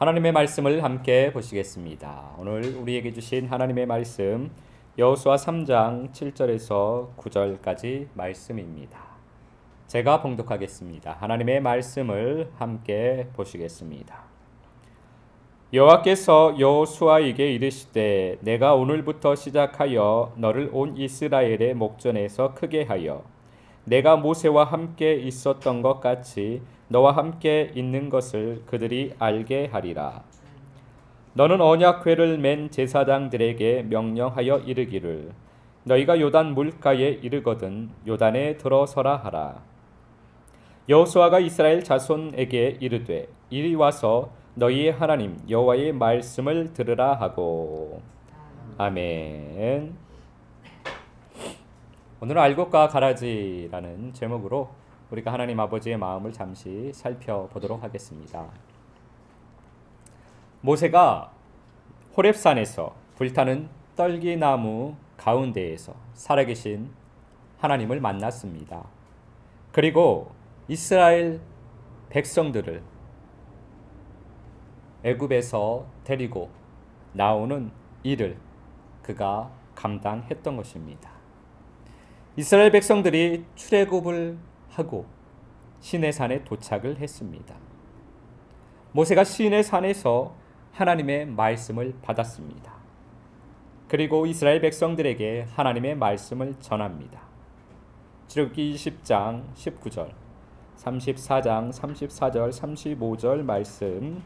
하나님의 말씀을 함께 보시겠습니다. 오늘 우리에게 주신 하나님의 말씀 여호수아 3장 7절에서 9절까지 말씀입니다. 제가 봉독하겠습니다. 하나님의 말씀을 함께 보시겠습니다. 여호와께서 여호수아에게 이르시되 내가 오늘부터 시작하여 너를 온 이스라엘의 목전에서 크게 하여 내가 모세와 함께 있었던 것 같이 너와 함께 있는 것을 그들이 알게 하리라. 너는 언약궤를 맨 제사장들에게 명령하여 이르기를 너희가 요단 물가에 이르거든 요단에 들어서라 하라. 여호수아가 이스라엘 자손에게 이르되 이리 와서 너희의 하나님 여호와의 말씀을 들으라 하고. 아멘. 오늘은 알곡과 가라지라는 제목으로 우리가 하나님 아버지의 마음을 잠시 살펴보도록 하겠습니다. 모세가 호렙산에서 불타는 떨기나무 가운데에서 살아계신 하나님을 만났습니다. 그리고 이스라엘 백성들을 애굽에서 데리고 나오는 일을 그가 감당했던 것입니다. 이스라엘 백성들이 출애굽을 하고 시내산에 도착을 했습니다. 모세가 시내산에서 하나님의 말씀을 받았습니다. 그리고 이스라엘 백성들에게 하나님의 말씀을 전합니다. 출애굽기 20장 19절, 34장 34절, 35절 말씀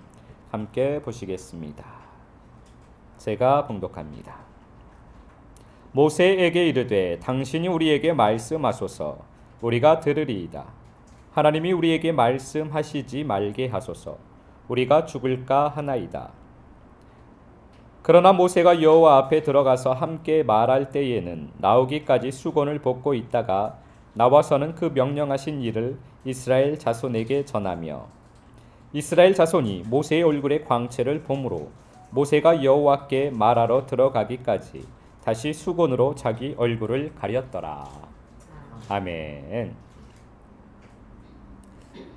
함께 보시겠습니다. 제가 봉독합니다. 모세에게 이르되 당신이 우리에게 말씀하소서 우리가 들으리이다. 하나님이 우리에게 말씀하시지 말게 하소서 우리가 죽을까 하나이다. 그러나 모세가 여호와 앞에 들어가서 함께 말할 때에는 나오기까지 수건을 벗고 있다가 나와서는 그 명령하신 일을 이스라엘 자손에게 전하며 이스라엘 자손이 모세의 얼굴의 광채를 보므로 모세가 여호와께 말하러 들어가기까지 다시 수건으로 자기 얼굴을 가렸더라. 아멘.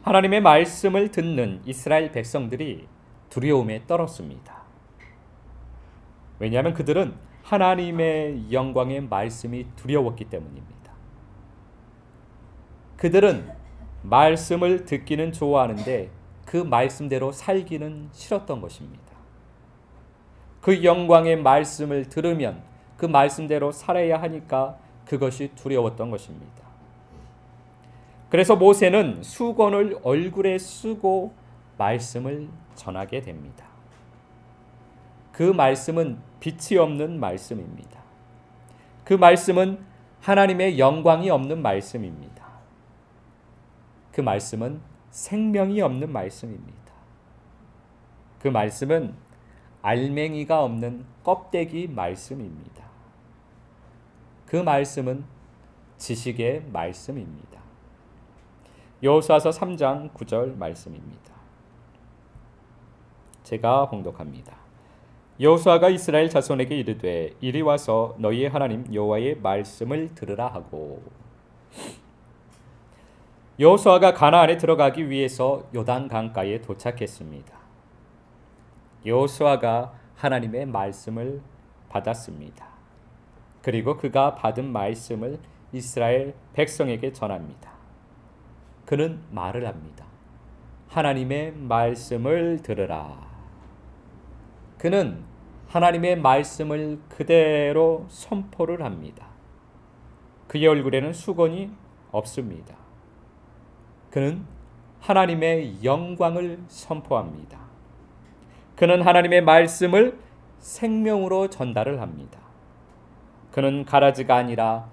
하나님의 말씀을 듣는 이스라엘 백성들이 두려움에 떨었습니다. 왜냐하면 그들은 하나님의 영광의 말씀이 두려웠기 때문입니다. 그들은 말씀을 듣기는 좋아하는데 그 말씀대로 살기는 싫었던 것입니다. 그 영광의 말씀을 들으면 그 말씀대로 살아야 하니까 그것이 두려웠던 것입니다. 그래서 모세는 수건을 얼굴에 쓰고 말씀을 전하게 됩니다. 그 말씀은 빛이 없는 말씀입니다. 그 말씀은 하나님의 영광이 없는 말씀입니다. 그 말씀은 생명이 없는 말씀입니다. 그 말씀은 알맹이가 없는 껍데기 말씀입니다. 그 말씀은 지식의 말씀입니다. 여호수아서 3장 9절 말씀입니다. 제가 봉독합니다. 여호수아가 이스라엘 자손에게 이르되 이리 와서 너희의 하나님 여호와의 말씀을 들으라 하고. 여호수아가 가나안에 들어가기 위해서 요단 강가에 도착했습니다. 여호수아가 하나님의 말씀을 받았습니다. 그리고 그가 받은 말씀을 이스라엘 백성에게 전합니다. 그는 말을 합니다. 하나님의 말씀을 들으라. 그는 하나님의 말씀을 그대로 선포를 합니다. 그의 얼굴에는 수건이 없습니다. 그는 하나님의 영광을 선포합니다. 그는 하나님의 말씀을 생명으로 전달을 합니다. 그는 가라지가 아니라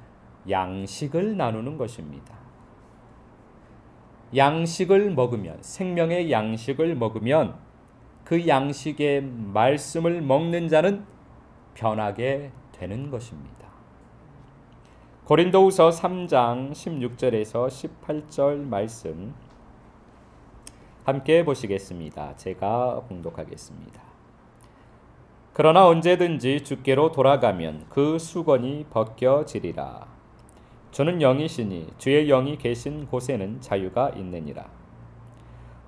양식을 나누는 것입니다. 양식을 먹으면, 생명의 양식을 먹으면 그 양식의 말씀을 먹는 자는 변하게 되는 것입니다. 고린도후서 3장 16절에서 18절 말씀 함께 보시겠습니다. 제가 봉독하겠습니다. 그러나 언제든지 주께로 돌아가면 그 수건이 벗겨지리라. 주는 영이시니 주의 영이 계신 곳에는 자유가 있느니라.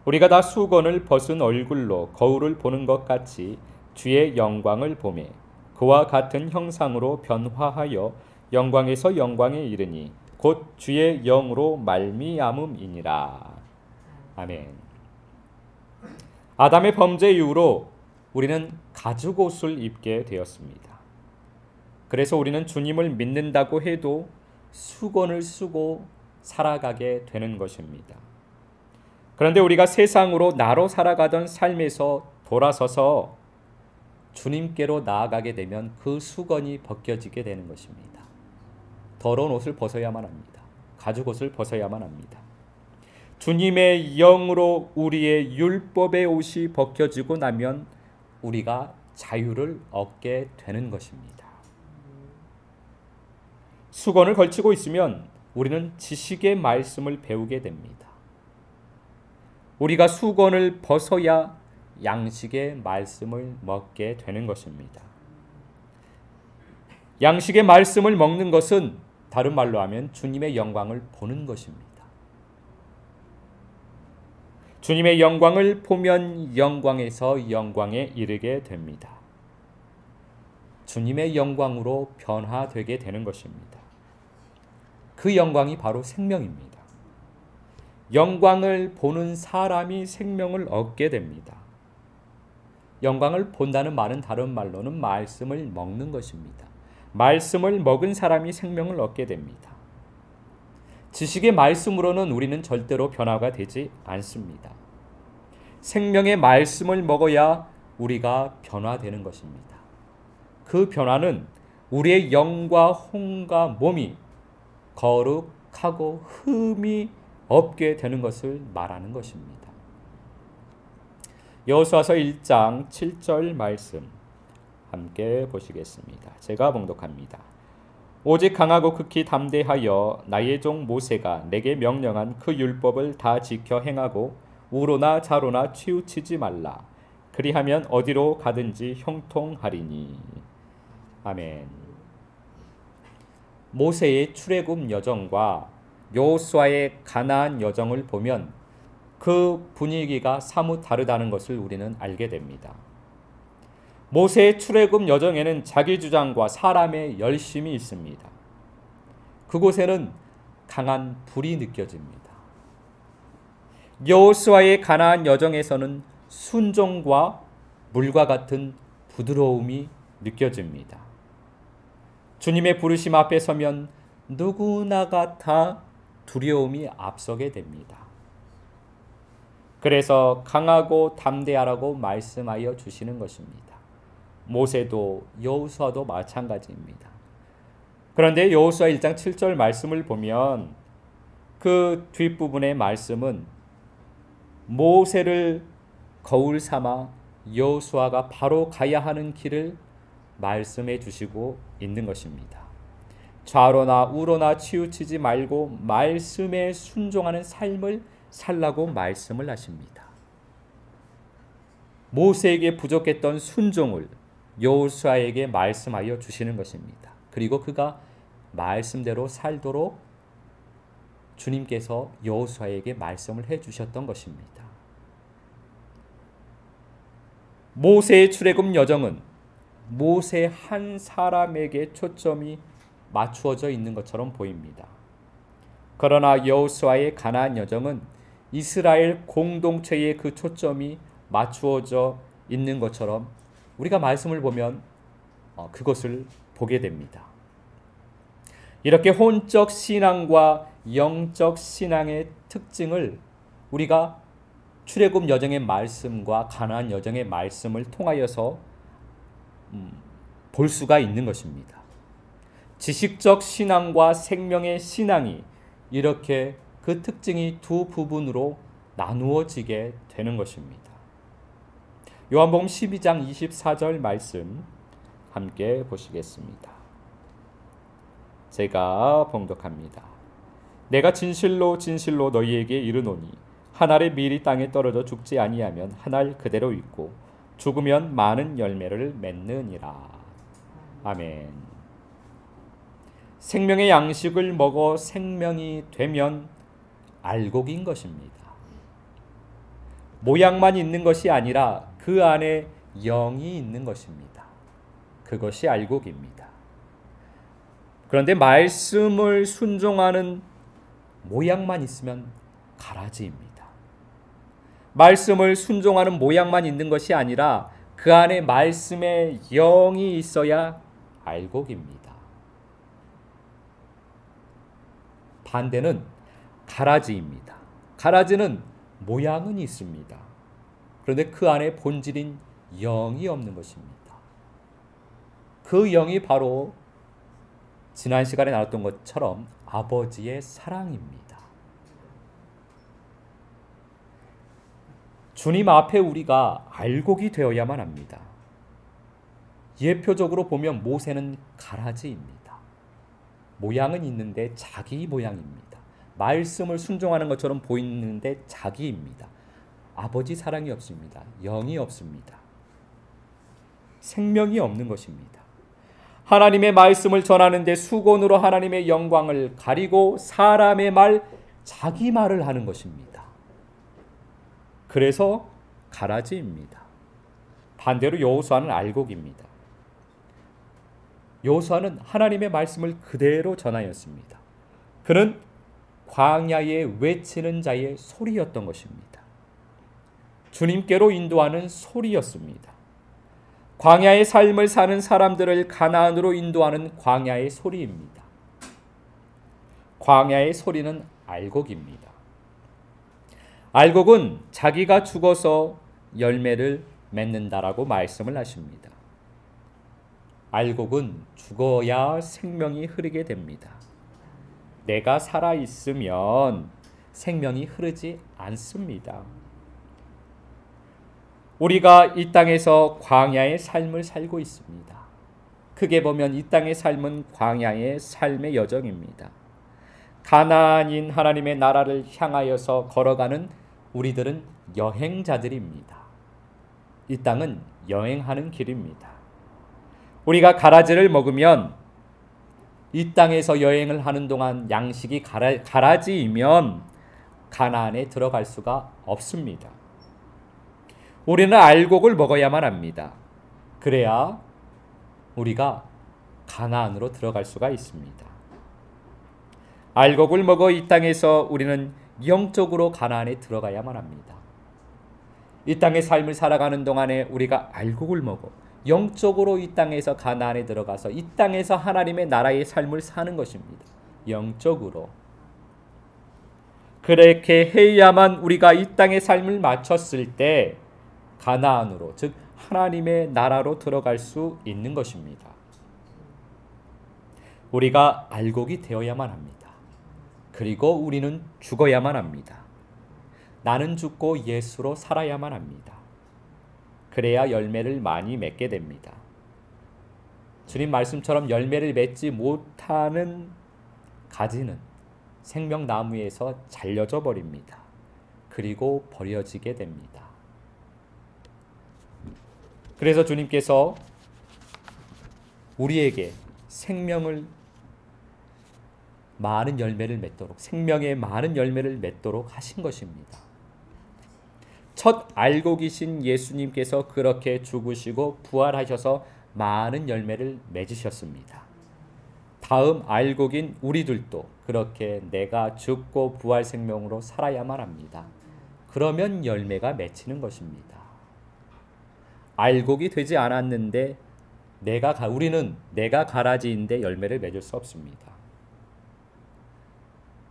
우리가 다 수건을 벗은 얼굴로 거울을 보는 것 같이 주의 영광을 보매 그와 같은 형상으로 변화하여 영광에서 영광에 이르니 곧 주의 영으로 말미암음이니라. 아멘. 아담의 범죄 이후로 우리는 가죽옷을 입게 되었습니다. 그래서 우리는 주님을 믿는다고 해도 수건을 쓰고 살아가게 되는 것입니다. 그런데 우리가 세상으로 나로 살아가던 삶에서 돌아서서 주님께로 나아가게 되면 그 수건이 벗겨지게 되는 것입니다. 더러운 옷을 벗어야만 합니다. 가죽옷을 벗어야만 합니다. 주님의 영으로 우리의 율법의 옷이 벗겨지고 나면 우리가 자유를 얻게 되는 것입니다. 수건을 걸치고 있으면 우리는 지식의 말씀을 배우게 됩니다. 우리가 수건을 벗어야 양식의 말씀을 먹게 되는 것입니다. 양식의 말씀을 먹는 것은 다른 말로 하면 주님의 영광을 보는 것입니다. 주님의 영광을 보면 영광에서 영광에 이르게 됩니다. 주님의 영광으로 변화되게 되는 것입니다. 그 영광이 바로 생명입니다. 영광을 보는 사람이 생명을 얻게 됩니다. 영광을 본다는 말은 다른 말로는 말씀을 먹는 것입니다. 말씀을 먹은 사람이 생명을 얻게 됩니다. 지식의 말씀으로는 우리는 절대로 변화가 되지 않습니다. 생명의 말씀을 먹어야 우리가 변화되는 것입니다. 그 변화는 우리의 영과 혼과 몸이 거룩하고 흠이 없게 되는 것을 말하는 것입니다. 여호수아서 1장 7절 말씀 함께 보시겠습니다. 제가 봉독합니다. 오직 강하고 극히 담대하여 나의 종 모세가 내게 명령한 그 율법을 다 지켜 행하고 우로나 좌로나 치우치지 말라. 그리하면 어디로 가든지 형통하리니. 아멘. 모세의 출애굽 여정과 여호수아의 가나안 여정을 보면 그 분위기가 사뭇 다르다는 것을 우리는 알게 됩니다. 모세의 출애굽 여정에는 자기 주장과 사람의 열심이 있습니다. 그곳에는 강한 불이 느껴집니다. 여호수아의 가나안 여정에서는 순종과 물과 같은 부드러움이 느껴집니다. 주님의 부르심 앞에 서면 누구나가 다 두려움이 앞서게 됩니다. 그래서 강하고 담대하라고 말씀하여 주시는 것입니다. 모세도 여호수아도 마찬가지입니다. 그런데 여호수아 1장 7절 말씀을 보면 그 뒷부분의 말씀은 모세를 거울 삼아 여호수아가 바로 가야 하는 길을 말씀해 주시고 있는 것입니다. 좌로나 우로나 치우치지 말고 말씀에 순종하는 삶을 살라고 말씀을 하십니다. 모세에게 부족했던 순종을 여호수아에게 말씀하여 주시는 것입니다. 그리고 그가 말씀대로 살도록 주님께서 여호수아에게 말씀을 해 주셨던 것입니다. 모세의 출애굽 여정은 모세 한 사람에게 초점이 맞추어져 있는 것처럼 보입니다. 그러나 여호수아의 가나안 여정은 이스라엘 공동체의 그 초점이 맞추어져 있는 것처럼 우리가 말씀을 보면 그것을 보게 됩니다. 이렇게 혼적 신앙과 영적 신앙의 특징을 우리가 출애굽 여정의 말씀과 가나안 여정의 말씀을 통하여서 볼 수가 있는 것입니다. 지식적 신앙과 생명의 신앙이 이렇게 그 특징이 두 부분으로 나누어지게 되는 것입니다. 요한복음 12장 24절 말씀 함께 보시겠습니다. 제가 봉독합니다. 내가 진실로 진실로 너희에게 이르노니 한 알의 밀이 땅에 떨어져 죽지 아니하면 한 알 그대로 있고 죽으면 많은 열매를 맺느니라. 아멘. 생명의 양식을 먹어 생명이 되면 알곡인 것입니다. 모양만 있는 것이 아니라 그 안에 영이 있는 것입니다. 그것이 알곡입니다. 그런데 말씀을 순종하는 모양만 있으면 가라지입니다. 말씀을 순종하는 모양만 있는 것이 아니라 그 안에 말씀의 영이 있어야 알곡입니다. 반대는 가라지입니다. 가라지는 모양은 있습니다. 그런데 그 안에 본질인 영이 없는 것입니다. 그 영이 바로 지난 시간에 나눴던 것처럼 아버지의 사랑입니다. 주님 앞에 우리가 알곡이 되어야만 합니다. 예표적으로 보면 모세는 가라지입니다. 모양은 있는데 자기 모양입니다. 말씀을 순종하는 것처럼 보이는데 자기입니다. 아버지 사랑이 없습니다. 영이 없습니다. 생명이 없는 것입니다. 하나님의 말씀을 전하는데 수건으로 하나님의 영광을 가리고 사람의 말, 자기 말을 하는 것입니다. 그래서 가라지입니다. 반대로 여호수아는 알곡입니다. 여호수아는 하나님의 말씀을 그대로 전하였습니다. 그는 광야에 외치는 자의 소리였던 것입니다. 주님께로 인도하는 소리였습니다. 광야의 삶을 사는 사람들을 가나안으로 인도하는 광야의 소리입니다. 광야의 소리는 알곡입니다. 알곡은 자기가 죽어서 열매를 맺는다라고 말씀을 하십니다. 알곡은 죽어야 생명이 흐르게 됩니다. 내가 살아 있으면 생명이 흐르지 않습니다. 우리가 이 땅에서 광야의 삶을 살고 있습니다. 크게 보면 이 땅의 삶은 광야의 삶의 여정입니다. 가나안인 하나님의 나라를 향하여서 걸어가는 우리들은 여행자들입니다. 이 땅은 여행하는 길입니다. 우리가 가라지를 먹으면 이 땅에서 여행을 하는 동안 양식이 가라지이면 가나안에 들어갈 수가 없습니다. 우리는 알곡을 먹어야만 합니다. 그래야 우리가 가나안으로 들어갈 수가 있습니다. 알곡을 먹어 이 땅에서 우리는 영적으로 가나안에 들어가야만 합니다. 이 땅의 삶을 살아가는 동안에 우리가 알곡을 먹어 영적으로 이 땅에서 가나안에 들어가서 이 땅에서 하나님의 나라의 삶을 사는 것입니다. 영적으로. 그렇게 해야만 우리가 이 땅의 삶을 마쳤을 때 가나안으로, 즉 하나님의 나라로 들어갈 수 있는 것입니다. 우리가 알곡이 되어야만 합니다. 그리고 우리는 죽어야만 합니다. 나는 죽고 예수로 살아야만 합니다. 그래야 열매를 많이 맺게 됩니다. 주님 말씀처럼 열매를 맺지 못하는 가지는 생명나무에서 잘려져 버립니다. 그리고 버려지게 됩니다. 그래서 주님께서 우리에게 생명을 많은 열매를 맺도록, 생명의 많은 열매를 맺도록 하신 것입니다. 첫 알곡이신 예수님께서 그렇게 죽으시고 부활하셔서 많은 열매를 맺으셨습니다. 다음 알곡인 우리들도 그렇게 내가 죽고 부활 생명으로 살아야만 합니다. 그러면 열매가 맺히는 것입니다. 알곡이 되지 않았는데 우리는 내가 가라지인데 열매를 맺을 수 없습니다.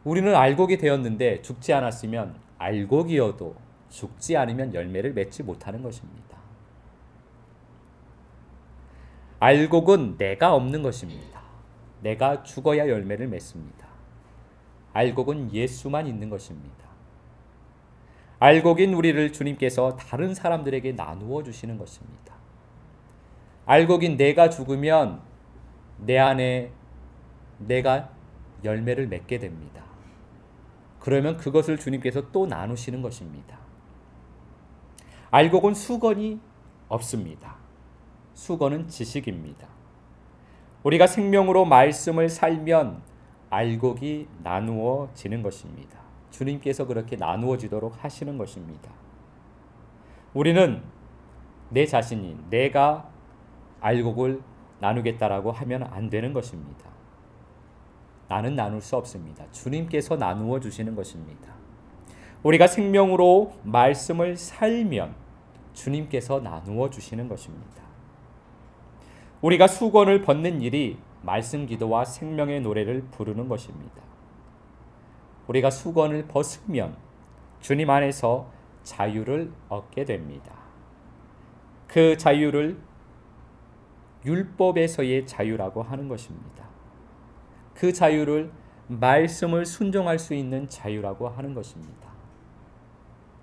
우리는 알곡이 되었는데 죽지 않았으면 알곡이어도 죽지 않으면 열매를 맺지 못하는 것입니다. 알곡은 내가 없는 것입니다. 내가 죽어야 열매를 맺습니다. 알곡은 예수만 있는 것입니다. 알곡인 우리를 주님께서 다른 사람들에게 나누어 주시는 것입니다. 알곡인 내가 죽으면 내 안에 내가 열매를 맺게 됩니다. 그러면 그것을 주님께서 또 나누시는 것입니다. 알곡은 수건이 없습니다. 수건은 지식입니다. 우리가 생명으로 말씀을 살면 알곡이 나누어지는 것입니다. 주님께서 그렇게 나누어지도록 하시는 것입니다. 우리는 내 자신이 내가 알곡을 나누겠다라고 하면 안 되는 것입니다. 나는 나눌 수 없습니다. 주님께서 나누어 주시는 것입니다. 우리가 생명으로 말씀을 살면 주님께서 나누어 주시는 것입니다. 우리가 수건을 벗는 일이 말씀 기도와 생명의 노래를 부르는 것입니다. 우리가 수건을 벗으면 주님 안에서 자유를 얻게 됩니다. 그 자유를 율법에서의 자유라고 하는 것입니다. 그 자유를 말씀을 순종할 수 있는 자유라고 하는 것입니다.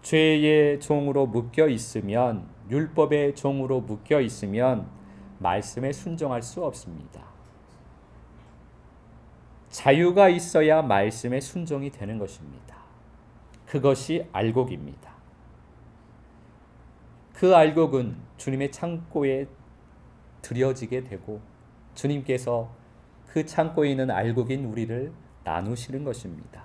죄의 종으로 묶여 있으면, 율법의 종으로 묶여 있으면 말씀에 순종할 수 없습니다. 자유가 있어야 말씀에 순종이 되는 것입니다. 그것이 알곡입니다. 그 알곡은 주님의 창고에 드려지게 되고 주님께서 그 창고에 있는 알곡인 우리를 나누시는 것입니다.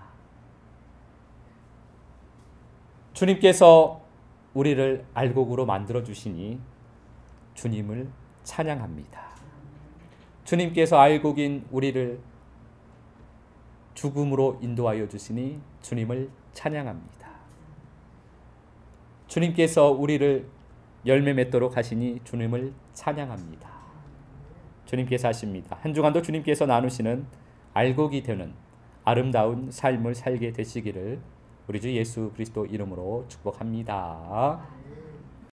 주님께서 우리를 알곡으로 만들어 주시니 주님을 찬양합니다. 주님께서 알곡인 우리를 죽음으로 인도하여 주시니 주님을 찬양합니다. 주님께서 우리를 열매 맺도록 하시니 주님을 찬양합니다. 주님께서 하십니다. 한 주간도 주님께서 나누시는 알곡이 되는 아름다운 삶을 살게 되시기를 우리 주 예수 그리스도 이름으로 축복합니다.